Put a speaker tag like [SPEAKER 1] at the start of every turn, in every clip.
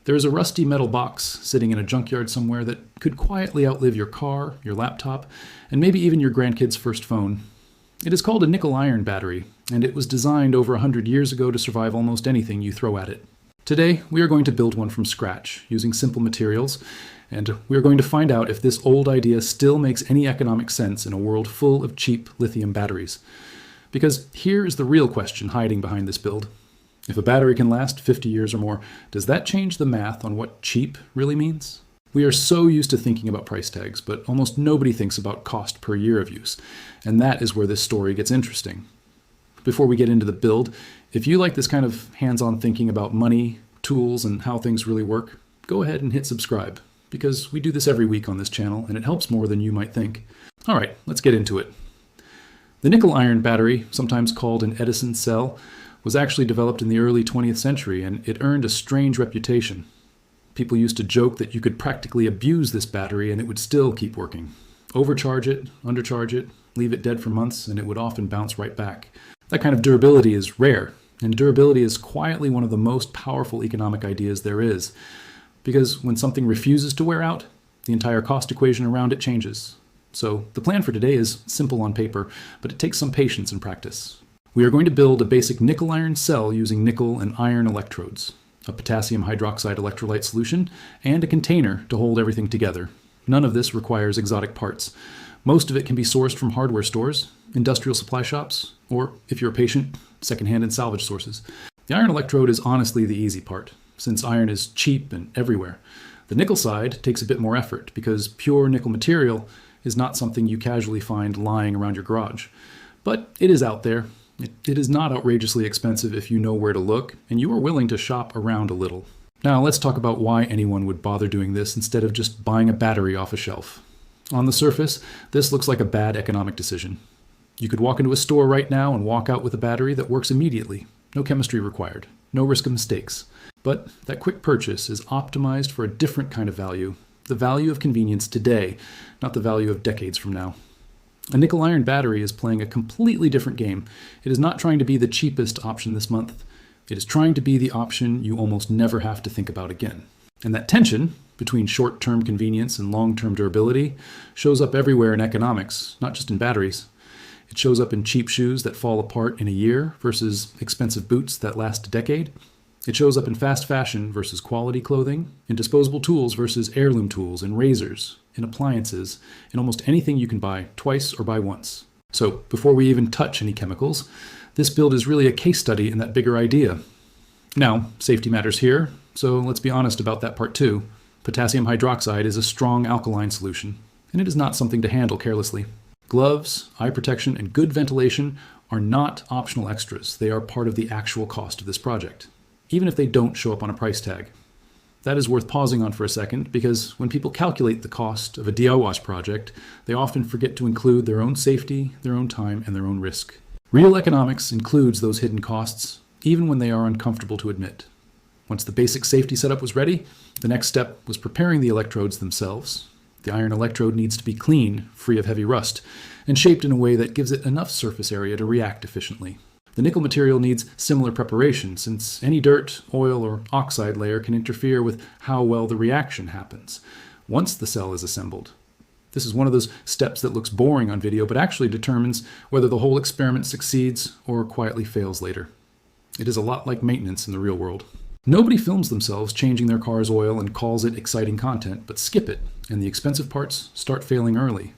[SPEAKER 1] There is a rusty metal box sitting in a junkyard somewhere that could quietly outlive your car, your laptop, and maybe even your grandkid's first phone. It is called a nickel-iron battery, and it was designed over 100 years ago to survive almost anything you throw at it. Today, we are going to build one from scratch, using simple materials, and we are going to find out if this old idea still makes any economic sense in a world full of cheap lithium batteries. Because here is the real question hiding behind this build. If a battery can last 50 years or more, does that change the math on what cheap really means? We are so used to thinking about price tags, but almost nobody thinks about cost per year of use, and that is where this story gets interesting. Before we get into the build, if you like this kind of hands-on thinking about money, tools, and how things really work, go ahead and hit subscribe, because we do this every week on this channel, and it helps more than you might think. All right, let's get into it. The nickel-iron battery, sometimes called an Edison cell, was actually developed in the early 20th century, and it earned a strange reputation. People used to joke that you could practically abuse this battery and it would still keep working. Overcharge it, undercharge it, leave it dead for months, and it would often bounce right back. That kind of durability is rare, and durability is quietly one of the most powerful economic ideas there is. Because when something refuses to wear out, the entire cost equation around it changes. So the plan for today is simple on paper, but it takes some patience and practice. We are going to build a basic nickel-iron cell using nickel and iron electrodes, a potassium hydroxide electrolyte solution, and a container to hold everything together. None of this requires exotic parts. Most of it can be sourced from hardware stores, industrial supply shops, or, if you're a patient, secondhand and salvage sources. The iron electrode is honestly the easy part, since iron is cheap and everywhere. The nickel side takes a bit more effort, because pure nickel material is not something you casually find lying around your garage. But it is out there. It is not outrageously expensive if you know where to look, and you are willing to shop around a little. Now let's talk about why anyone would bother doing this instead of just buying a battery off a shelf. On the surface, this looks like a bad economic decision. You could walk into a store right now and walk out with a battery that works immediately. No chemistry required. No risk of mistakes. But that quick purchase is optimized for a different kind of value. The value of convenience today, not the value of decades from now. A nickel-iron battery is playing a completely different game. It is not trying to be the cheapest option this month. It is trying to be the option you almost never have to think about again. And that tension between short-term convenience and long-term durability shows up everywhere in economics, not just in batteries. It shows up in cheap shoes that fall apart in a year versus expensive boots that last a decade. It shows up in fast fashion versus quality clothing, in disposable tools versus heirloom tools, in razors, in appliances, in almost anything you can buy twice or buy once. So before we even touch any chemicals, this build is really a case study in that bigger idea. Now, safety matters here, so let's be honest about that part too. Potassium hydroxide is a strong alkaline solution, and it is not something to handle carelessly. Gloves, eye protection, and good ventilation are not optional extras. They are part of the actual cost of this project, even if they don't show up on a price tag. That is worth pausing on for a second, because when people calculate the cost of a DIY project, they often forget to include their own safety, their own time, and their own risk. Real economics includes those hidden costs, even when they are uncomfortable to admit. Once the basic safety setup was ready, the next step was preparing the electrodes themselves. The iron electrode needs to be clean, free of heavy rust, and shaped in a way that gives it enough surface area to react efficiently. The nickel material needs similar preparation, since any dirt, oil, or oxide layer can interfere with how well the reaction happens once the cell is assembled. This is one of those steps that looks boring on video, but actually determines whether the whole experiment succeeds or quietly fails later. It is a lot like maintenance in the real world. Nobody films themselves changing their car's oil and calls it exciting content, but skip it, and the expensive parts start failing early.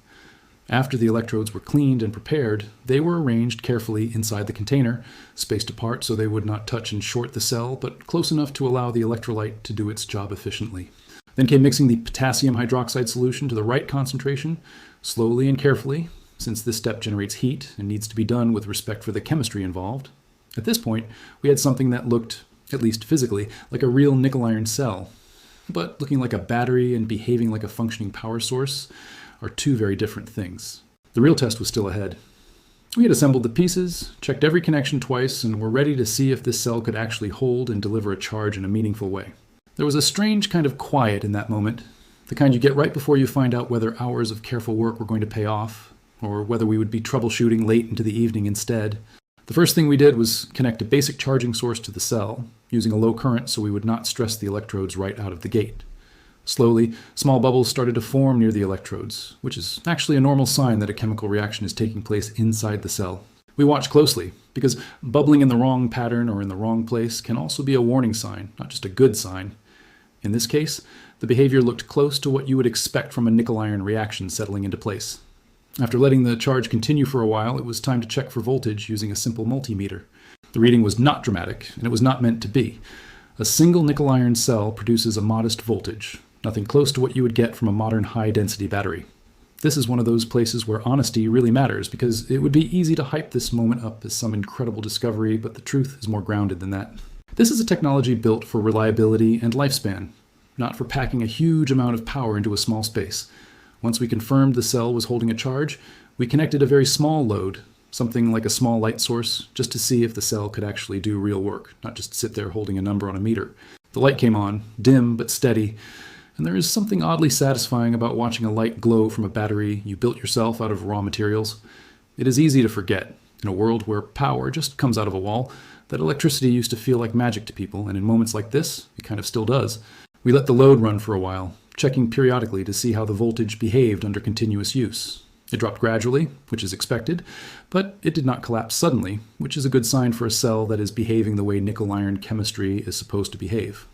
[SPEAKER 1] After the electrodes were cleaned and prepared, they were arranged carefully inside the container, spaced apart so they would not touch and short the cell, but close enough to allow the electrolyte to do its job efficiently. Then came mixing the potassium hydroxide solution to the right concentration, slowly and carefully, since this step generates heat and needs to be done with respect for the chemistry involved. At this point, we had something that looked, at least physically, like a real nickel-iron cell, but looking like a battery and behaving like a functioning power source are two very different things. The real test was still ahead. We had assembled the pieces, checked every connection twice, and were ready to see if this cell could actually hold and deliver a charge in a meaningful way. There was a strange kind of quiet in that moment, the kind you get right before you find out whether hours of careful work were going to pay off, or whether we would be troubleshooting late into the evening instead. The first thing we did was connect a basic charging source to the cell, using a low current so we would not stress the electrodes right out of the gate. Slowly, small bubbles started to form near the electrodes, which is actually a normal sign that a chemical reaction is taking place inside the cell. We watch closely, because bubbling in the wrong pattern or in the wrong place can also be a warning sign, not just a good sign. In this case, the behavior looked close to what you would expect from a nickel-iron reaction settling into place. After letting the charge continue for a while, it was time to check for voltage using a simple multimeter. The reading was not dramatic, and it was not meant to be. A single nickel-iron cell produces a modest voltage, nothing close to what you would get from a modern high-density battery. This is one of those places where honesty really matters, because it would be easy to hype this moment up as some incredible discovery, but the truth is more grounded than that. This is a technology built for reliability and lifespan, not for packing a huge amount of power into a small space. Once we confirmed the cell was holding a charge, we connected a very small load, something like a small light source, just to see if the cell could actually do real work, not just sit there holding a number on a meter. The light came on, dim but steady, and there is something oddly satisfying about watching a light glow from a battery you built yourself out of raw materials. It is easy to forget, in a world where power just comes out of a wall, that electricity used to feel like magic to people, and in moments like this, it kind of still does. We let the load run for a while, checking periodically to see how the voltage behaved under continuous use. It dropped gradually, which is expected, but it did not collapse suddenly, which is a good sign for a cell that is behaving the way nickel-iron chemistry is supposed to behave.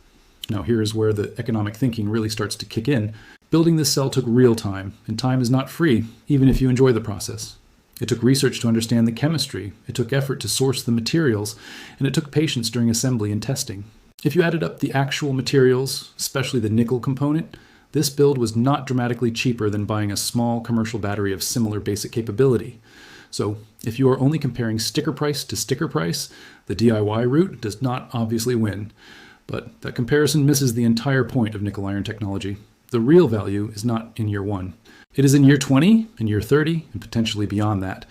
[SPEAKER 1] Now here is where the economic thinking really starts to kick in. Building this cell took real time, and time is not free, even if you enjoy the process. It took research to understand the chemistry, it took effort to source the materials, and it took patience during assembly and testing. If you added up the actual materials, especially the nickel component, this build was not dramatically cheaper than buying a small commercial battery of similar basic capability. So if you are only comparing sticker price to sticker price, the DIY route does not obviously win. But that comparison misses the entire point of nickel-iron technology. The real value is not in year 1. It is in year 20, and year 30, and potentially beyond that.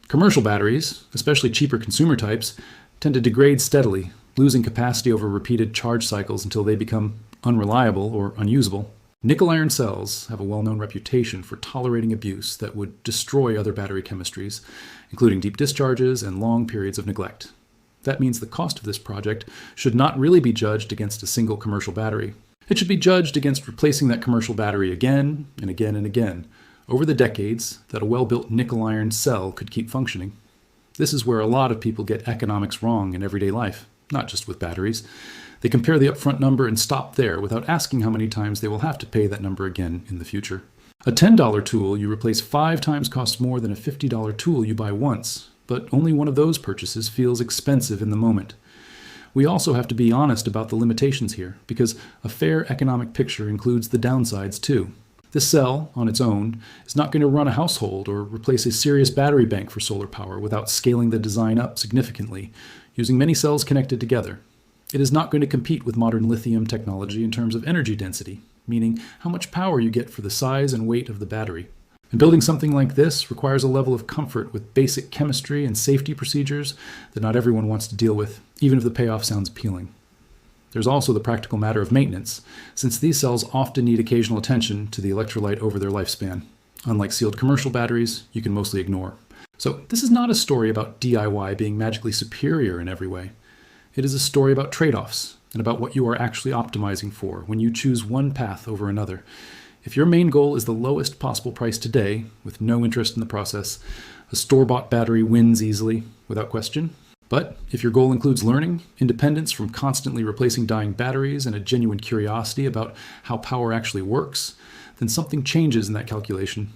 [SPEAKER 1] Commercial batteries, especially cheaper consumer types, tend to degrade steadily, losing capacity over repeated charge cycles until they become unreliable or unusable. Nickel-iron cells have a well-known reputation for tolerating abuse that would destroy other battery chemistries, including deep discharges and long periods of neglect. That means the cost of this project should not really be judged against a single commercial battery. It should be judged against replacing that commercial battery again and again and again, over the decades that a well-built nickel-iron cell could keep functioning. This is where a lot of people get economics wrong in everyday life, not just with batteries. They compare the upfront number and stop there without asking how many times they will have to pay that number again in the future. A $10 tool you replace 5 times costs more than a $50 tool you buy once, but only one of those purchases feels expensive in the moment. We also have to be honest about the limitations here, because a fair economic picture includes the downsides too. This cell, on its own, is not going to run a household or replace a serious battery bank for solar power without scaling the design up significantly, using many cells connected together. It is not going to compete with modern lithium technology in terms of energy density, meaning how much power you get for the size and weight of the battery. And building something like this requires a level of comfort with basic chemistry and safety procedures that not everyone wants to deal with, even if the payoff sounds appealing. There's also the practical matter of maintenance, since these cells often need occasional attention to the electrolyte over their lifespan. Unlike sealed commercial batteries, you can mostly ignore. So this is not a story about DIY being magically superior in every way. It is a story about trade-offs and about what you are actually optimizing for when you choose one path over another. If your main goal is the lowest possible price today, with no interest in the process, a store-bought battery wins easily, without question. But if your goal includes learning, independence from constantly replacing dying batteries, and a genuine curiosity about how power actually works, then something changes in that calculation.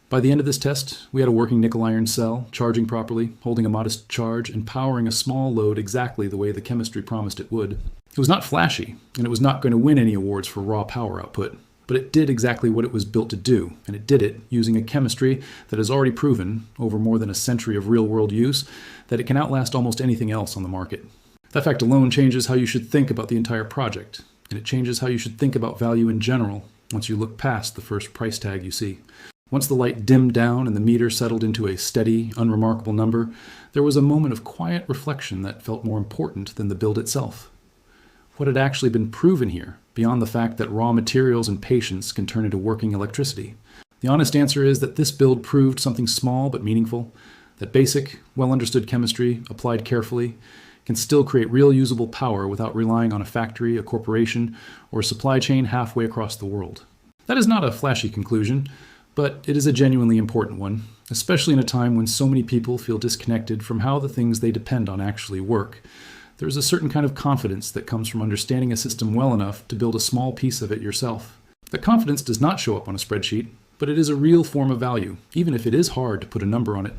[SPEAKER 1] By the end of this test, we had a working nickel-iron cell, charging properly, holding a modest charge, and powering a small load exactly the way the chemistry promised it would. It was not flashy, and it was not going to win any awards for raw power output. But it did exactly what it was built to do, and it did it using a chemistry that has already proven, over more than a century of real-world use, that it can outlast almost anything else on the market. That fact alone changes how you should think about the entire project, and it changes how you should think about value in general once you look past the first price tag you see. Once the light dimmed down and the meter settled into a steady, unremarkable number, there was a moment of quiet reflection that felt more important than the build itself. What had actually been proven here, beyond the fact that raw materials and patience can turn into working electricity? The honest answer is that this build proved something small but meaningful, that basic, well-understood chemistry, applied carefully, can still create real usable power without relying on a factory, a corporation, or a supply chain halfway across the world. That is not a flashy conclusion, but it is a genuinely important one, especially in a time when so many people feel disconnected from how the things they depend on actually work. There is a certain kind of confidence that comes from understanding a system well enough to build a small piece of it yourself. The confidence does not show up on a spreadsheet, but it is a real form of value, even if it is hard to put a number on it.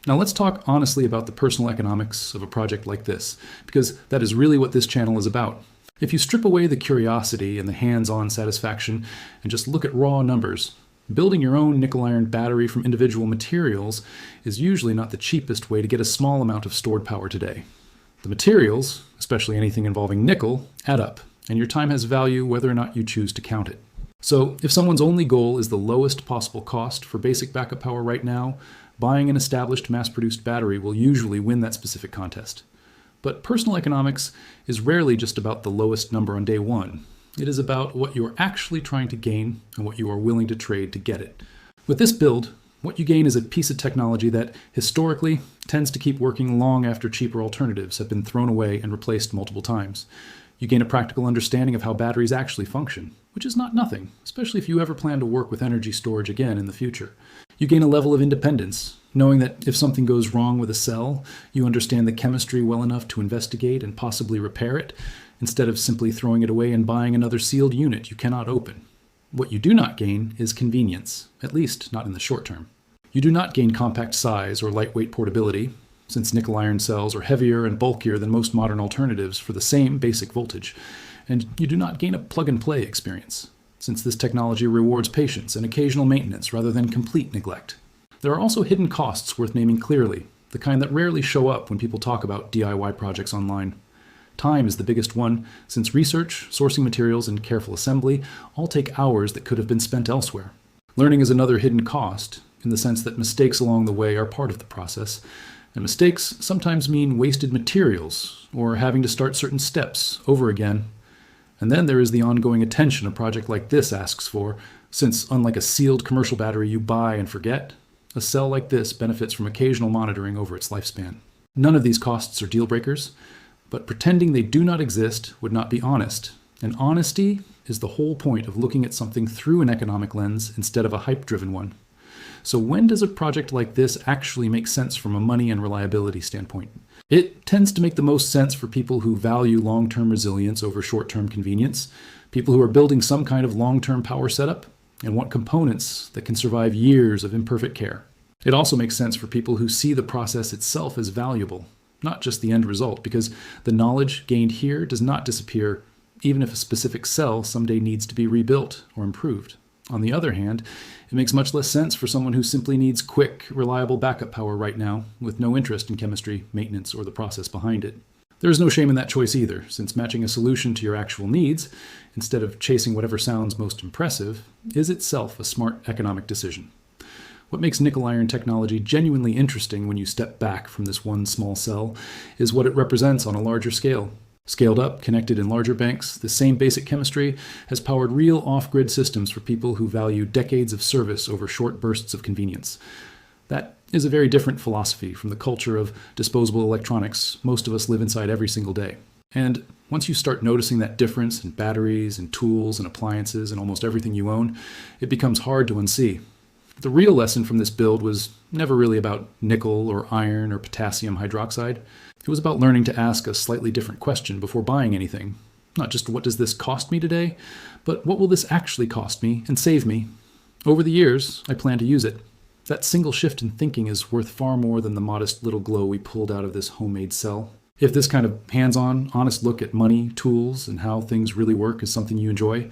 [SPEAKER 1] Now let's talk honestly about the personal economics of a project like this, because that is really what this channel is about. If you strip away the curiosity and the hands-on satisfaction and just look at raw numbers, building your own nickel-iron battery from individual materials is usually not the cheapest way to get a small amount of stored power today. The materials, especially anything involving nickel, add up, and your time has value whether or not you choose to count it. So if someone's only goal is the lowest possible cost for basic backup power right now, buying an established mass-produced battery will usually win that specific contest. But personal economics is rarely just about the lowest number on day one. It is about what you are actually trying to gain and what you are willing to trade to get it. With this build, what you gain is a piece of technology that, historically, tends to keep working long after cheaper alternatives have been thrown away and replaced multiple times. You gain a practical understanding of how batteries actually function, which is not nothing, especially if you ever plan to work with energy storage again in the future. You gain a level of independence, knowing that if something goes wrong with a cell, you understand the chemistry well enough to investigate and possibly repair it, instead of simply throwing it away and buying another sealed unit you cannot open. What you do not gain is convenience, at least not in the short term. You do not gain compact size or lightweight portability, since nickel-iron cells are heavier and bulkier than most modern alternatives for the same basic voltage. And you do not gain a plug-and-play experience, since this technology rewards patience and occasional maintenance rather than complete neglect. There are also hidden costs worth naming clearly, the kind that rarely show up when people talk about DIY projects online. Time is the biggest one, since research, sourcing materials, and careful assembly all take hours that could have been spent elsewhere. Learning is another hidden cost, in the sense that mistakes along the way are part of the process, and mistakes sometimes mean wasted materials or having to start certain steps over again. And then there is the ongoing attention a project like this asks for, since unlike a sealed commercial battery you buy and forget, a cell like this benefits from occasional monitoring over its lifespan. None of these costs are deal breakers, but pretending they do not exist would not be honest, and honesty is the whole point of looking at something through an economic lens instead of a hype-driven one. So when does a project like this actually make sense from a money and reliability standpoint? It tends to make the most sense for people who value long-term resilience over short-term convenience, people who are building some kind of long-term power setup, and want components that can survive years of imperfect care. It also makes sense for people who see the process itself as valuable, not just the end result, because the knowledge gained here does not disappear even if a specific cell someday needs to be rebuilt or improved. On the other hand, it makes much less sense for someone who simply needs quick, reliable backup power right now, with no interest in chemistry, maintenance, or the process behind it. There is no shame in that choice either, since matching a solution to your actual needs, instead of chasing whatever sounds most impressive, is itself a smart economic decision. What makes nickel-iron technology genuinely interesting when you step back from this one small cell is what it represents on a larger scale. Scaled up, connected in larger banks, the same basic chemistry has powered real off-grid systems for people who value decades of service over short bursts of convenience. That is a very different philosophy from the culture of disposable electronics most of us live inside every single day. And once you start noticing that difference in batteries and tools and appliances and almost everything you own, it becomes hard to unsee. The real lesson from this build was never really about nickel or iron or potassium hydroxide. It was about learning to ask a slightly different question before buying anything. Not just what does this cost me today, but what will this actually cost me and save me? Over the years, I plan to use it. That single shift in thinking is worth far more than the modest little glow we pulled out of this homemade cell. If this kind of hands-on, honest look at money, tools, and how things really work is something you enjoy,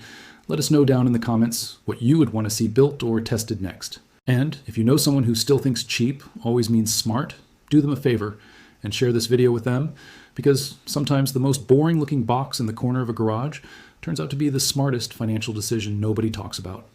[SPEAKER 1] let us know down in the comments what you would want to see built or tested next. And if you know someone who still thinks cheap always means smart, do them a favor and share this video with them, because sometimes the most boring looking box in the corner of a garage turns out to be the smartest financial decision nobody talks about.